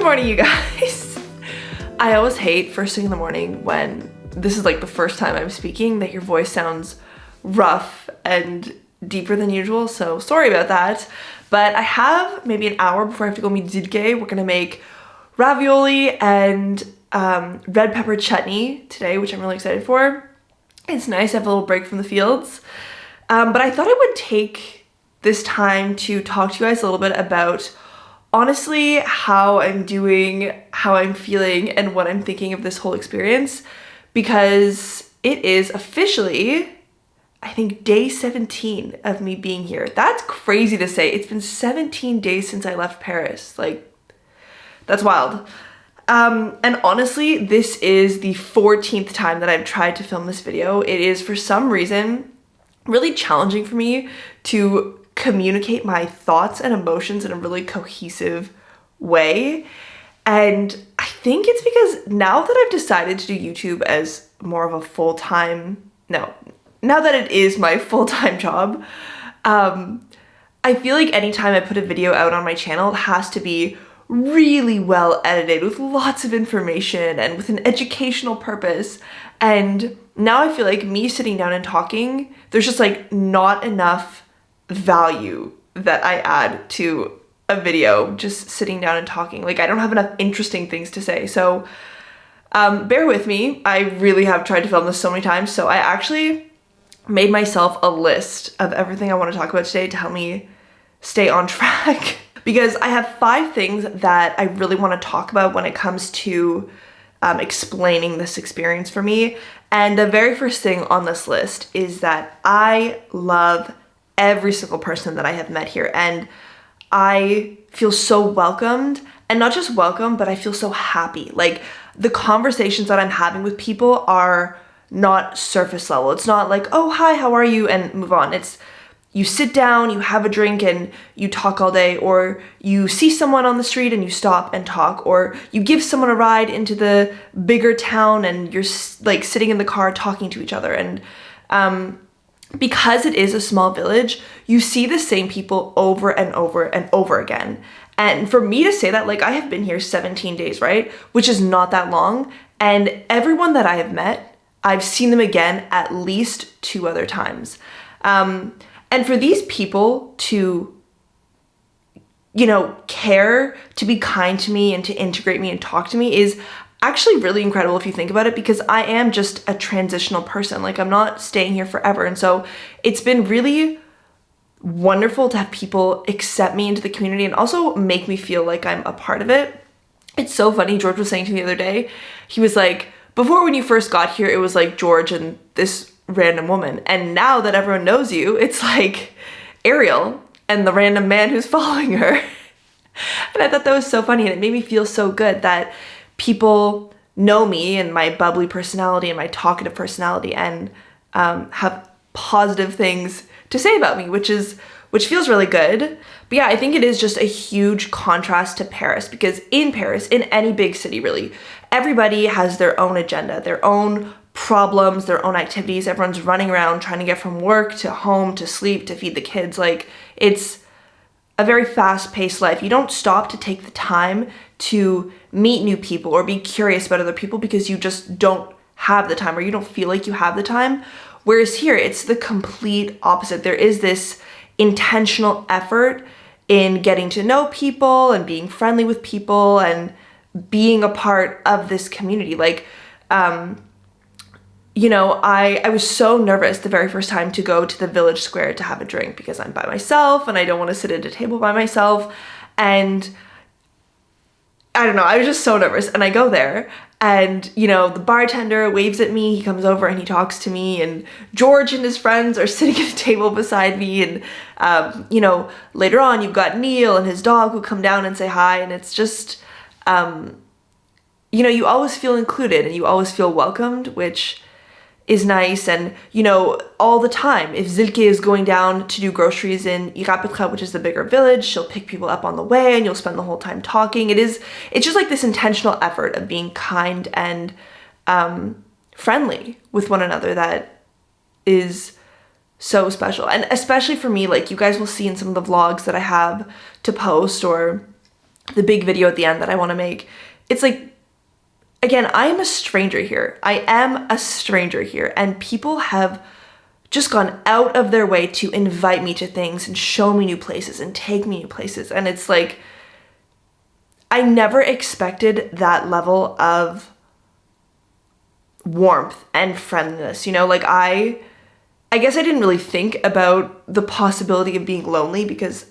morning, you guys. I always hate first thing in the morning when this is like the first time I'm speaking that your voice sounds rough and deeper than usual, so sorry about that. But I have maybe an hour before I have to go meet Édith. We're gonna make ravioli and red pepper chutney today, which I'm really excited for. It's nice to have a little break from the fields. But I thought I would take this time to talk to you guys a little bit about honestly how I'm doing, how I'm feeling, and what I'm thinking of this whole experience, because it is officially, I think, day 17 of me being here. That's crazy to say. It's been 17 days since I left Paris. Like, that's wild. And honestly, this is the 14th time that I've tried to film this video. It is, for some reason, really challenging for me to communicate my thoughts and emotions in a really cohesive way. And I think it's because now that I've decided to do YouTube as more of a full-time, now that it is my full-time job, I feel like anytime I put a video out on my channel, it has to be really well edited with lots of information and with an educational purpose. And now I feel like me sitting down and talking, there's just like not enough value that I add to a video just sitting down and talking. Like, I don't have enough interesting things to say. So bear with me. I really have tried to film this so many times. So I actually made myself a list of everything I want to talk about today to help me stay on track. Because I have 5 things that I really want to talk about when it comes to explaining this experience for me. And the very first thing on this list is that I love every single person that I have met here, and I feel so welcomed, and not just welcome, but I feel so happy. Like, the conversations that I'm having with people are not surface level. It's not like, oh, hi, how are you, and move on. It's you sit down, you have a drink, and you talk all day, or you see someone on the street and you stop and talk, or you give someone a ride into the bigger town and you're like sitting in the car talking to each other. And because it is a small village, you see the same people over and over and over again. And for me to say that, like, I have been here 17 days, right? Which is not that long. And everyone that I have met, I've seen them again at least 2 other times. And for these people to, you know, care, to be kind to me and to integrate me and talk to me is actually really incredible if you think about it, because I am just a transitional person. Like, I'm not staying here forever. And so it's been really wonderful to have people accept me into the community and also make me feel like I'm a part of it. It's so funny. George was saying to me the other day, he was like, before when you first got here, it was like George and this random woman. And now that everyone knows you, it's like Arielle and the random man who's following her. And I thought that was so funny, and it made me feel so good that people know me and my bubbly personality and my talkative personality and have positive things to say about me, which feels really good. But yeah, I think it is just a huge contrast to Paris, because in Paris, in any big city really, everybody has their own agenda, their own problems, their own activities. Everyone's running around trying to get from work to home to sleep to feed the kids. Like, it's a very fast-paced life. You don't stop to take the time to meet new people or be curious about other people because you just don't have the time, or you don't feel like you have the time. Whereas here, it's the complete opposite. There is this intentional effort in getting to know people and being friendly with people and being a part of this community. Like, you know, I was so nervous the very first time to go to the village square to have a drink, because I'm by myself and I don't want to sit at a table by myself. And I don't know, I was just so nervous. And I go there and, you know, the bartender waves at me, he comes over and he talks to me, and George and his friends are sitting at a table beside me. And, you know, later on you've got Neil and his dog who come down and say hi. And it's just, you know, you always feel included and you always feel welcomed, which is nice. And, you know, all the time, if Zilke is going down to do groceries in Irapetra, which is the bigger village, she'll pick people up on the way and you'll spend the whole time talking. It's just like this intentional effort of being kind and friendly with one another that is so special. And especially for me, like, you guys will see in some of the vlogs that I have to post, or the big video at the end that I want to make. It's like, again, I am a stranger here. I am a stranger here, and people have just gone out of their way to invite me to things and show me new places and take me new places. And it's like, I never expected that level of warmth and friendliness, you know? Like I guess I didn't really think about the possibility of being lonely because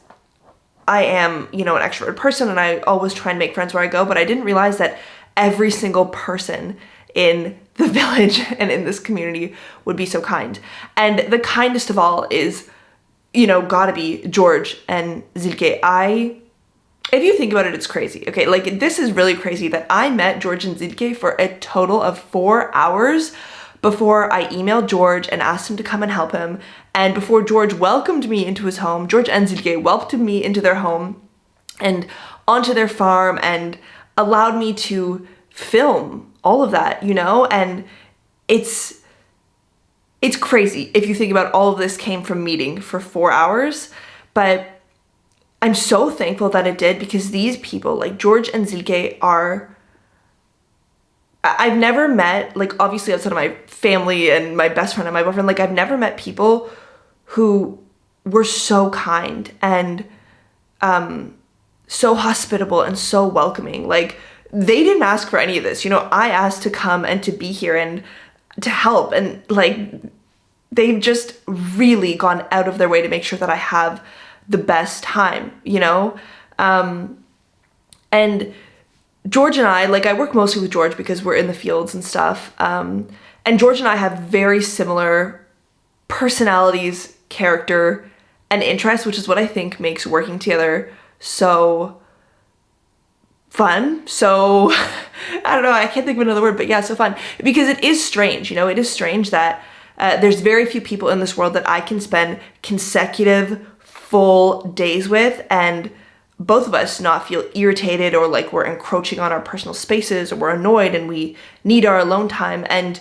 I am, you know, an extroverted person and I always try and make friends where I go, but I didn't realize that every single person in the village and in this community would be so kind. And the kindest of all is, you know, gotta be George and Zilke. If you think about it, it's crazy. Okay, like this is really crazy that I met George and Zilke for a total of 4 hours before I emailed George and asked him to come and help him. And before George welcomed me into his home, George and Zilke welcomed me into their home and onto their farm and allowed me to film all of that, you know? And it's crazy if you think about all of this came from meeting for 4 hours, but I'm so thankful that it did because these people, like George and Zilke, I've never met, like obviously outside of my family and my best friend and my boyfriend, like I've never met people who were so kind and so hospitable and so welcoming. Like they didn't ask for any of this, you know, I asked to come and to be here and to help, and like they've just really gone out of their way to make sure that I have the best time, you know? And George and I, like I work mostly with George because we're in the fields and stuff. And George and I have very similar personalities, character, and interests, which is what I think makes working together so fun. So, I don't know, I can't think of another word, but yeah, so fun. Because it is strange, you know, it is strange that there's very few people in this world that I can spend consecutive full days with and both of us not feel irritated or like we're encroaching on our personal spaces or we're annoyed and we need our alone time. And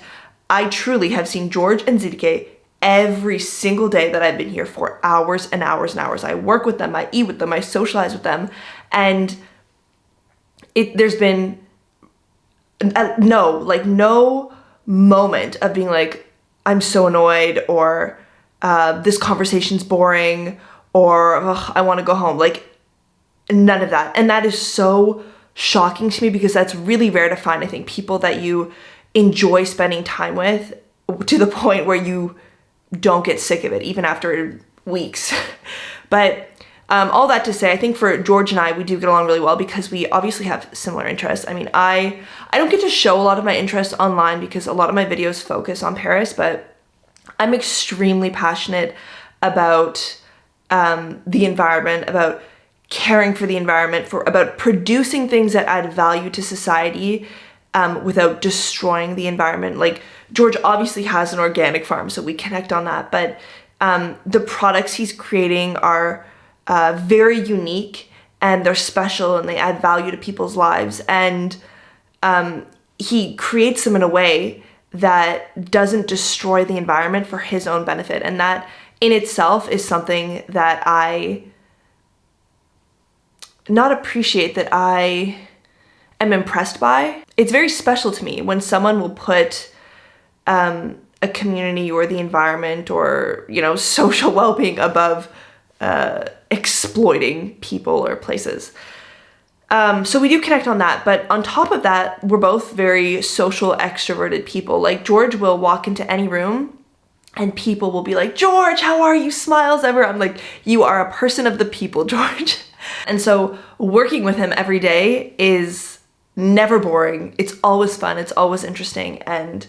I truly have seen George and Zilke every single day that I've been here for hours and hours and hours. I work with them, I eat with them, I socialize with them, and there's been no moment of being like, I'm so annoyed or this conversation's boring or I want to go home. Like none of that. And that is so shocking to me because that's really rare to find. I think people that you enjoy spending time with to the point where you don't get sick of it even after weeks. But all that to say, I think for George and I, we do get along really well because we obviously have similar interests. I mean, I don't get to show a lot of my interests online because a lot of my videos focus on Paris, but I'm extremely passionate about the environment, about caring for the environment, about producing things that add value to society without destroying the environment. Like George obviously has an organic farm, so we connect on that, but the products he's creating are very unique and they're special and they add value to people's lives. And he creates them in a way that doesn't destroy the environment for his own benefit. And that in itself is something that I not appreciate, that I am impressed by. It's very special to me when someone will put a community or the environment or, you know, social well-being above exploiting people or places. So we do connect on that, but on top of that, we're both very social, extroverted people. Like George will walk into any room and people will be like, George, how are you? Smiles ever. I'm like, you are a person of the people, George. And so working with him every day is never boring. It's always fun. It's always interesting. And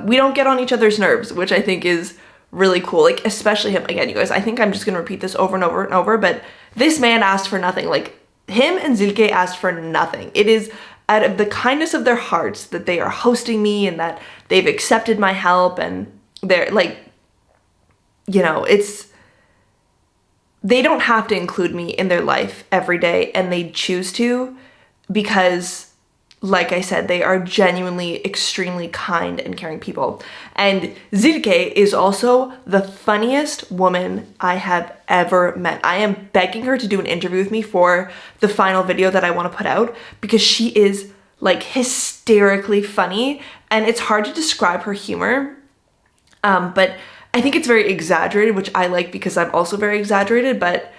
we don't get on each other's nerves, which I think is really cool. Like, especially him. Again, you guys, I think I'm just going to repeat this over and over and over, but this man asked for nothing. Like, him and Zilke asked for nothing. It is out of the kindness of their hearts that they are hosting me and that they've accepted my help, and they're like, you know, they don't have to include me in their life every day, and they choose to because like I said, they are genuinely extremely kind and caring people. And Zilke is also the funniest woman I have ever met. I am begging her to do an interview with me for the final video that I want to put out, because she is like hysterically funny, and it's hard to describe her humor. But I think it's very exaggerated, which I like because I'm also very exaggerated, but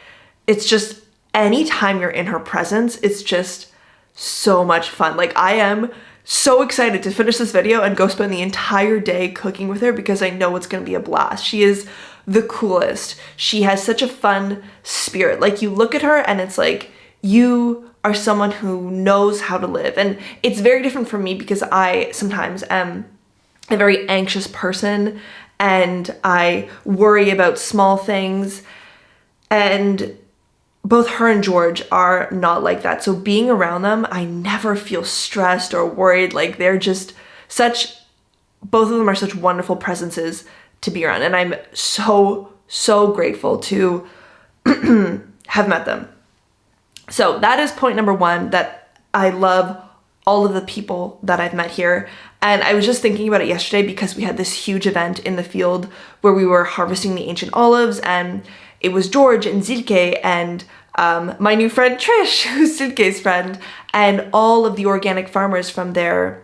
it's just anytime you're in her presence, it's just so much fun. Like, I am so excited to finish this video and go spend the entire day cooking with her, because I know it's going to be a blast. She is the coolest. She has such a fun spirit. Like, you look at her and it's like, you are someone who knows how to live. And it's very different from me, because I sometimes am a very anxious person and I worry about small things, and both her and George are not like that. So being around them, I never feel stressed or worried. Like, they're just both of them are such wonderful presences to be around. And I'm so, so grateful to have met them. So that is point number one, that I love all of the people that I've met here. And I was just thinking about it yesterday, because we had this huge event in the field where we were harvesting the ancient olives, and it was George and Zilke and my new friend Trish, who's Zilke's friend, and all of the organic farmers from the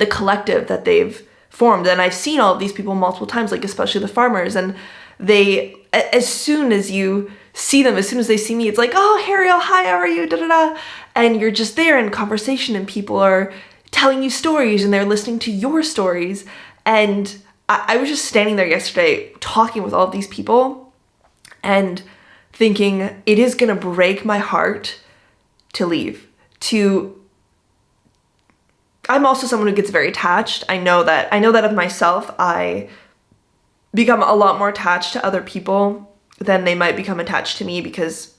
collective that they've formed. And I've seen all of these people multiple times, like especially the farmers, and they, as soon as you see them, as soon as they see me, it's like, oh, Arielle, hi, how are you, da da da, and you're just there in conversation, and people are telling you stories, and they're listening to your stories. And I was just standing there yesterday talking with all of these people and thinking, it is gonna break my heart to leave. I'm also someone who gets very attached. I know that of myself. I become a lot more attached to other people than they might become attached to me, because,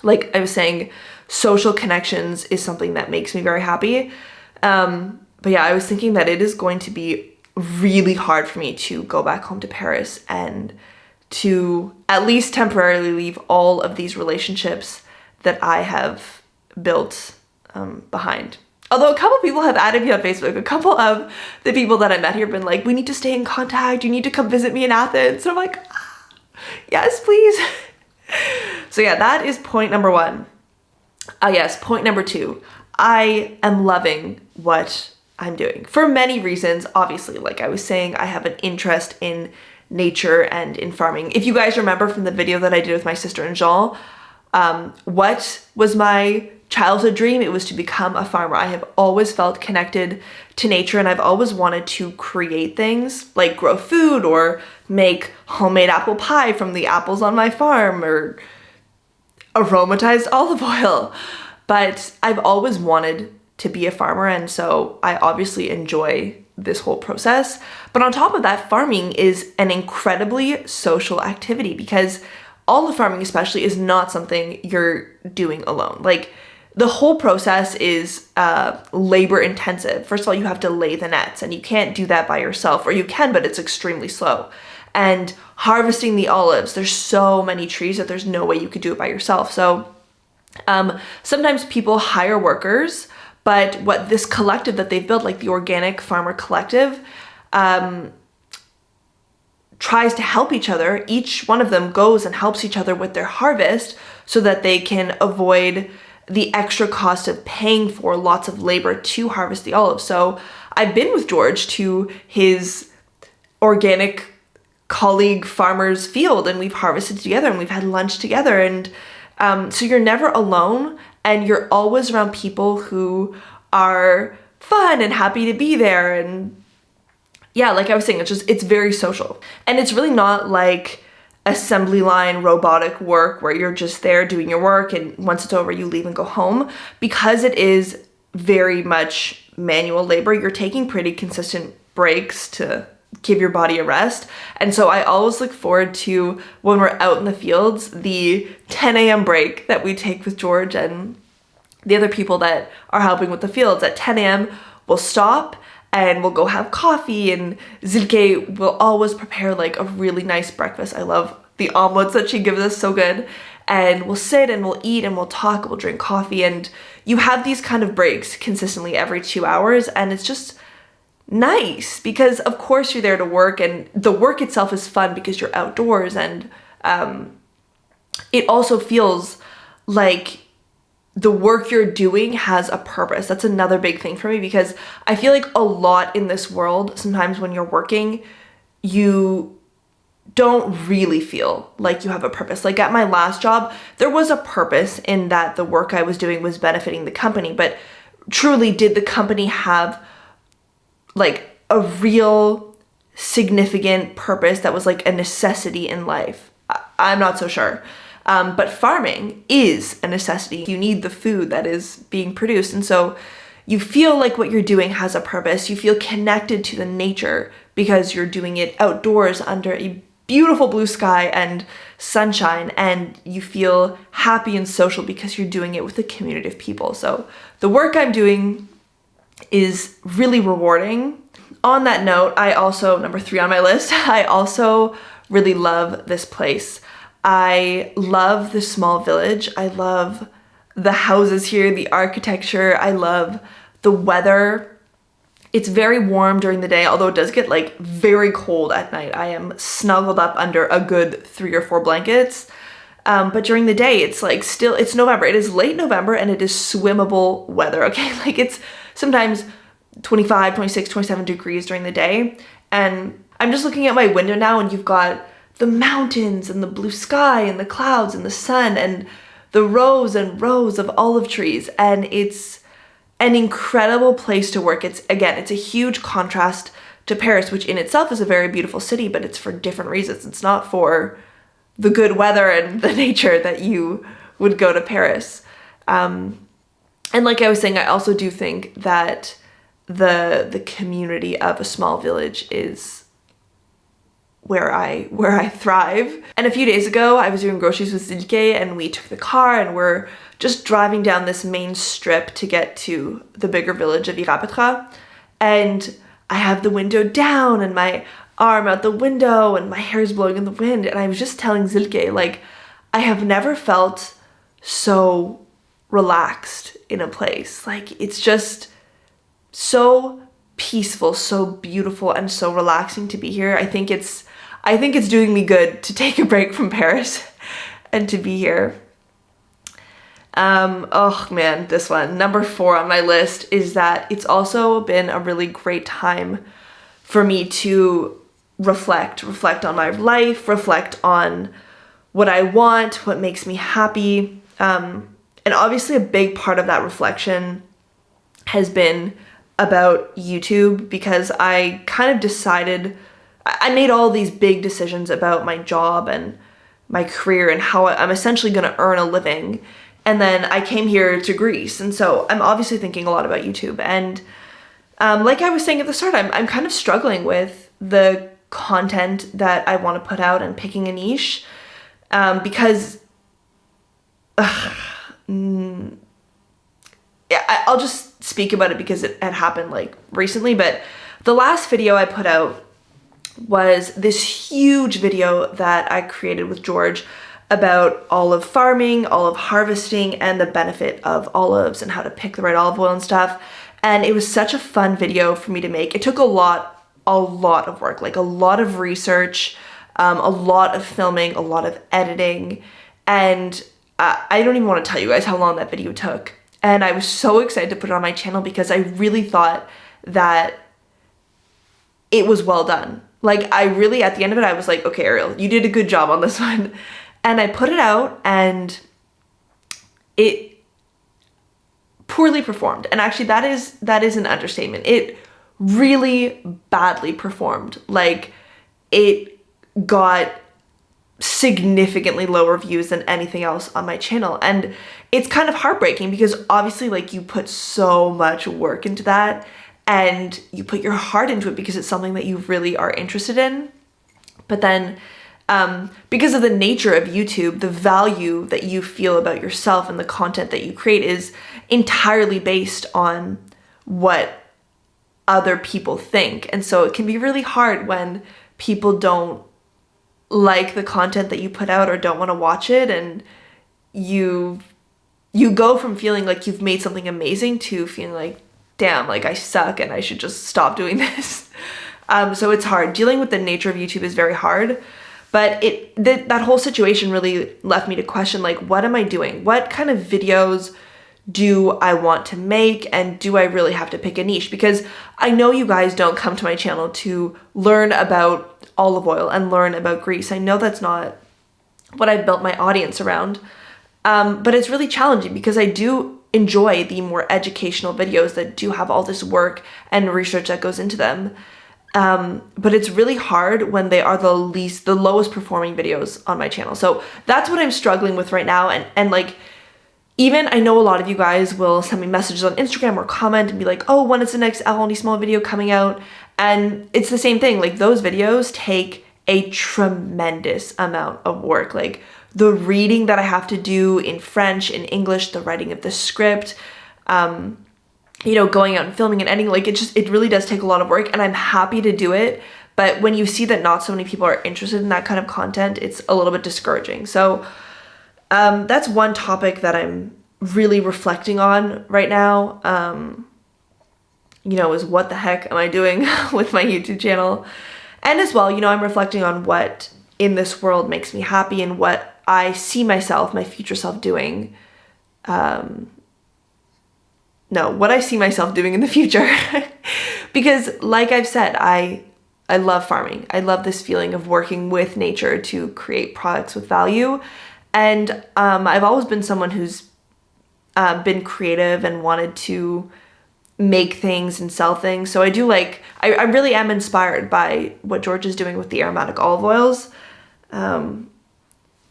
like I was saying, social connections is something that makes me very happy. But yeah, I was thinking that it is going to be really hard for me to go back home to Paris and to at least temporarily leave all of these relationships that I have built behind. Although a couple people have added me on Facebook. A couple of the people that I met here have been like, we need to stay in contact. You need to come visit me in Athens. So I'm like, yes, please. So yeah, that is point number one. Yes, point number two. I am loving what I'm doing for many reasons. Obviously, like I was saying, I have an interest in nature and in farming. If you guys remember from the video that I did with my sister and Jean, what was my childhood dream? It was to become a farmer. I have always felt connected to nature, and I've always wanted to create things, like grow food or make homemade apple pie from the apples on my farm, or aromatized olive oil. But I've always wanted to be a farmer, and so I obviously enjoy this whole process. But on top of that, farming is an incredibly social activity, because all of farming especially is not something you're doing alone. Like, the whole process is labor intensive. First of all, you have to lay the nets, and you can't do that by yourself, or you can, but it's extremely slow. And harvesting the olives, there's so many trees that there's no way you could do it by yourself. So sometimes people hire workers, but what this collective that they've built, like the Organic Farmer Collective, tries to help each other. Each one of them goes and helps each other with their harvest, so that they can avoid the extra cost of paying for lots of labor to harvest the olives. So I've been with George to his organic colleague farmer's field, and we've harvested together, and we've had lunch together. And so you're never alone, and you're always around people who are fun and happy to be there. And yeah, like I was saying, it's very social. And it's really not like assembly line robotic work where you're just there doing your work, and once it's over, you leave and go home. Because it is very much manual labor, you're taking pretty consistent breaks to give your body a rest. And so I always look forward to, when we're out in the fields, the 10 a.m. break that we take with George and the other people that are helping with the fields. At 10 a.m. we'll stop, and we'll go have coffee, and Zilke will always prepare like a really nice breakfast. I love the omelets that she gives us, so good. And we'll sit and we'll eat and we'll talk, we'll drink coffee, and you have these kind of breaks consistently every 2 hours, and it's just nice because of course you're there to work, and the work itself is fun because you're outdoors, and it also feels like the work you're doing has a purpose. That's another big thing for me, because I feel like a lot in this world, sometimes when you're working, you don't really feel like you have a purpose. Like at my last job, there was a purpose in that the work I was doing was benefiting the company, but truly did the company have like a real significant purpose that was like a necessity in life? I'm not so sure. But farming is a necessity. You need the food that is being produced. And so you feel like what you're doing has a purpose. You feel connected to the nature because you're doing it outdoors under a beautiful blue sky and sunshine, and you feel happy and social because you're doing it with a community of people. So the work I'm doing is really rewarding. On that note, I also, number 3 on my list, I also really love this place. I love the small village. I love the houses here, the architecture. I love the weather. It's very warm during the day, although it does get like very cold at night. I am snuggled up under a good 3 or 4 blankets. But during the day, it's like still, it's November. It is late November and it is swimmable weather, okay? Like it's sometimes 25, 26, 27 degrees during the day. And I'm just looking at my window now, and you've got the mountains and the blue sky and the clouds and the sun and the rows and rows of olive trees. And it's an incredible place to work. It's a huge contrast to Paris, which in itself is a very beautiful city, but it's for different reasons. It's not for the good weather and the nature that you would go to Paris. And like I was saying, I also do think that the community of a small village is where I thrive. And a few days ago, I was doing groceries with Zilke, and we took the car and we're just driving down this main strip to get to the bigger village of Irapetra. And I have the window down and my arm out the window and my hair is blowing in the wind. And I was just telling Zilke, like, I have never felt so relaxed in a place. Like, it's just so peaceful, so beautiful, and so relaxing to be here. I think it's doing me good to take a break from Paris and to be here. Oh man, this one, number 4 on my list, is that it's also been a really great time for me to reflect on my life, reflect on what I want, what makes me happy. And obviously a big part of that reflection has been about YouTube, because I kind of decided, I made all these big decisions about my job and my career and how I'm essentially going to earn a living. And then I came here to Greece. And so I'm obviously thinking a lot about YouTube. And like I was saying at the start, I'm kind of struggling with the content that I want to put out and picking a niche, because I'll just speak about it because it had happened like recently. But the last video I put out was this huge video that I created with George about olive farming, olive harvesting, and the benefit of olives and how to pick the right olive oil and stuff. And it was such a fun video for me to make. It took a lot of work, like a lot of research, a lot of filming, a lot of editing. And I don't even want to tell you guys how long that video took. And I was so excited to put it on my channel because I really thought that it was well done. Like, I really, at the end of it, I was like, okay, Arielle, you did a good job on this one. And I put it out and it poorly performed. And actually that is an understatement. It really badly performed. Like, it got significantly lower views than anything else on my channel. And it's kind of heartbreaking because obviously, like, you put so much work into that and you put your heart into it because it's something that you really are interested in. But then because of the nature of YouTube, the value that you feel about yourself and the content that you create is entirely based on what other people think. And so it can be really hard when people don't like the content that you put out or don't want to watch it, and you go from feeling like you've made something amazing to feeling like, damn, like I suck and I should just stop doing this. So it's hard. Dealing with the nature of YouTube is very hard, but that whole situation really left me to question, like, what am I doing? What kind of videos do I want to make, and do I really have to pick a niche? Because I know you guys don't come to my channel to learn about olive oil and learn about grease. I know that's not what I've built my audience around, but it's really challenging because I do enjoy the more educational videos that do have all this work and research that goes into them. But it's really hard when they are the lowest performing videos on my channel. So that's what I'm struggling with right now. And like, even I know a lot of you guys will send me messages on Instagram or comment and be like, oh, when is the next Aloni Small video coming out? And it's the same thing. Like, those videos take a tremendous amount of work. Like, the reading that I have to do in French, in English, the writing of the script, going out and filming and editing, like, it really does take a lot of work, and I'm happy to do it. But when you see that not so many people are interested in that kind of content, it's a little bit discouraging. So that's one topic that I'm really reflecting on right now, is what the heck am I doing with my YouTube channel? And as well, I'm reflecting on what in this world makes me happy and what I see myself, my future self, doing. What I see myself doing in the future. Because like I've said, I love farming. I love this feeling of working with nature to create products with value. And I've always been someone who's been creative and wanted to make things and sell things. So I do I really am inspired by what George is doing with the aromatic olive oils.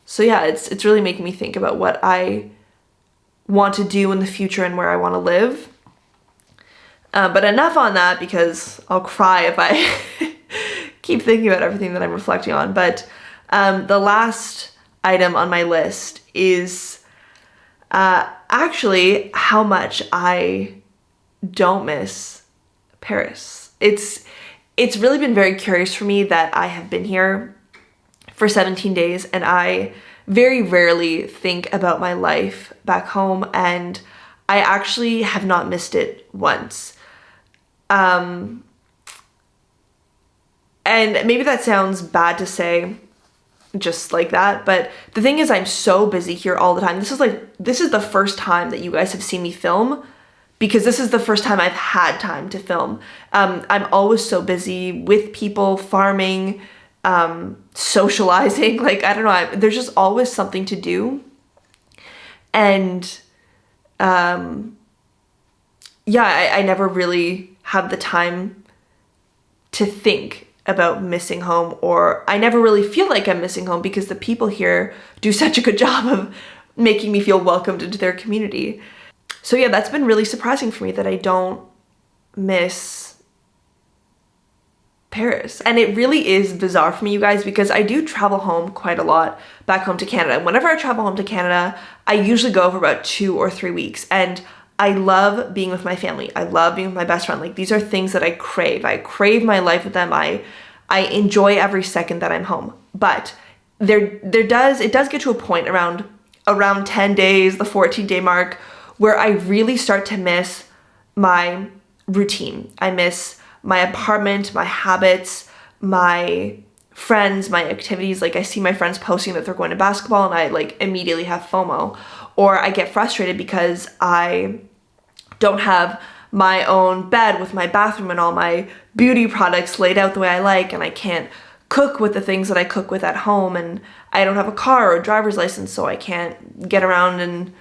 So yeah, it's really making me think about what I want to do in the future and where I want to live. But enough on that, because I'll cry if I keep thinking about everything that I'm reflecting on. But the last item on my list is actually how much I don't miss Paris. It's really been very curious for me that I have been here for 17 days, and I very rarely think about my life back home, and I actually have not missed it once. And maybe that sounds bad to say just like that, but the thing is, I'm so busy here all the time. This is the first time that you guys have seen me film, because this is the first time I've had time to film. I'm always so busy with people, farming, socializing, like, I don't know, there's just always something to do. And I never really have the time to think about missing home, or I never really feel like I'm missing home, because the people here do such a good job of making me feel welcomed into their community. So yeah, that's been really surprising for me that I don't miss Paris. And it really is bizarre for me, you guys, because I do travel home quite a lot, back home to Canada. And whenever I travel home to Canada, I usually go for about 2 or 3 weeks. And I love being with my family. I love being with my best friend. Like, these are things that I crave. I crave my life with them. I enjoy every second that I'm home. But it does get to a point around 10 days, the 14-day mark, where I really start to miss my routine. I miss my apartment, my habits, my friends, my activities. Like, I see my friends posting that they're going to basketball, and I immediately have FOMO. Or I get frustrated because I don't have my own bed with my bathroom and all my beauty products laid out the way I like, and I can't cook with the things that I cook with at home, and I don't have a car or a driver's license, so I can't get around and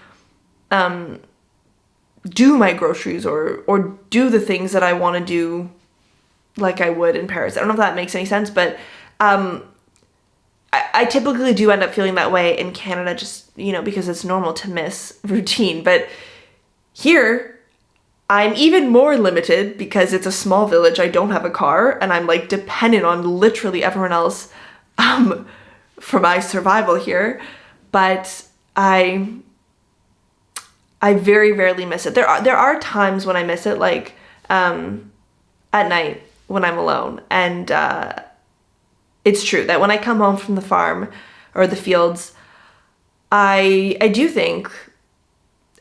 do my groceries or do the things that I want to do like I would in Paris. I don't know if that makes any sense, but I typically do end up feeling that way in Canada, just, because it's normal to miss routine. But here, I'm even more limited because it's a small village. I don't have a car, and I'm dependent on literally everyone else for my survival here. But I very rarely miss it. There are times when I miss it, at night when I'm alone. And it's true that when I come home from the farm or the fields, I do think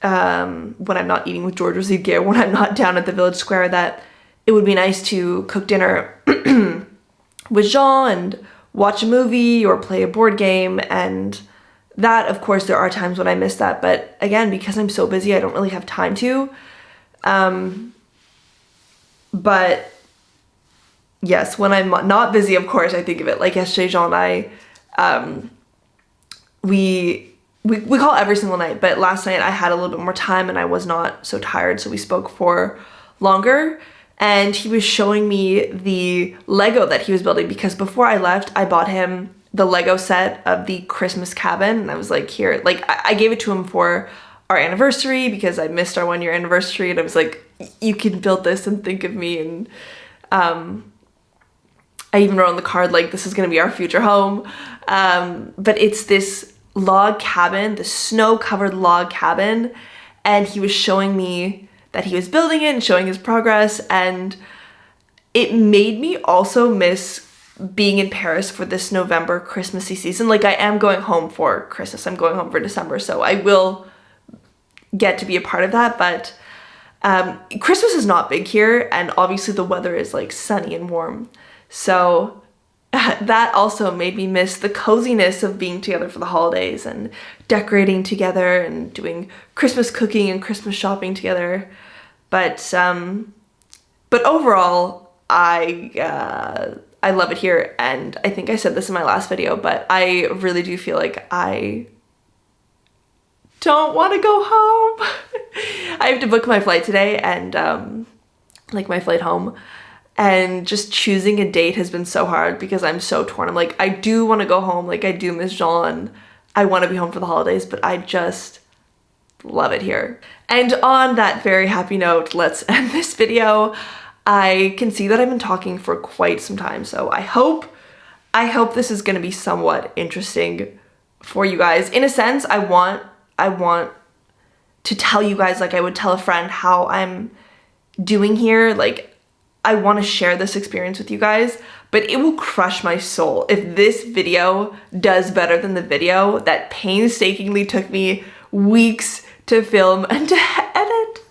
when I'm not eating with George or Zidgear, when I'm not down at the village square, that it would be nice to cook dinner with Jean and watch a movie or play a board game. And that, of course, there are times when I miss that. But again, because I'm so busy, I don't really have time to. But yes, when I'm not busy, of course, I think of it. Like yesterday, Jean and I, we call every single night, but last night I had a little bit more time and I was not so tired, so we spoke for longer. And he was showing me the Lego that he was building, because before I left, I bought him the Lego set of the Christmas cabin, and I was like, here, like I gave it to him for our anniversary because I missed our 1-year anniversary, and I was like, you can build this and think of me. And I even wrote on the card, like, this is gonna be our future home. But it's this log cabin, the snow-covered log cabin, and he was showing me that he was building it and showing his progress, and it made me also miss being in Paris for this November Christmassy season. Like, I am going home for Christmas, I'm going home for December, so I will get to be a part of that. But Christmas is not big here, and obviously the weather is like sunny and warm, so that also made me miss the coziness of being together for the holidays and decorating together and doing Christmas cooking and Christmas shopping together. But overall, I love it here, and I think I said this in my last video, but I really do feel like I don't want to go home. I have to book my flight today, and like my flight home. And just choosing a date has been so hard because I'm so torn. I'm like, I do want to go home. Like, I do miss Jean. I want to be home for the holidays, but I just love it here. And on that very happy note, let's end this video. I can see that I've been talking for quite some time, so I hope this is going to be somewhat interesting for you guys. In a sense, I want to tell you guys, like I would tell a friend, how I'm doing here. Like, I want to share this experience with you guys, but it will crush my soul if this video does better than the video that painstakingly took me weeks to film and to edit.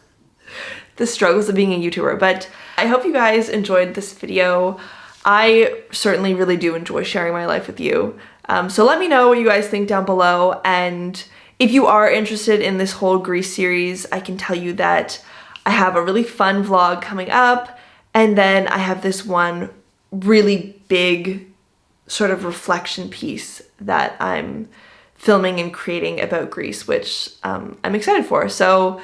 The struggles of being a YouTuber. But I hope you guys enjoyed this video. I certainly really do enjoy sharing my life with you. So let me know what you guys think down below, and if you are interested in this whole Greece series, I can tell you that I have a really fun vlog coming up. And then I have this one really big sort of reflection piece that I'm filming and creating about Greece, which I'm excited for. So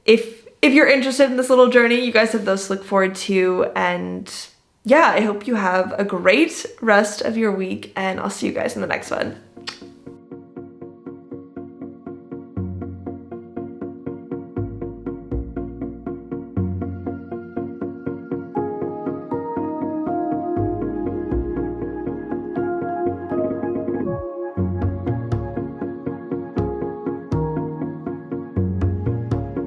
if you're interested in this little journey, you guys have those to look forward to. And yeah, I hope you have a great rest of your week, and I'll see you guys in the next one.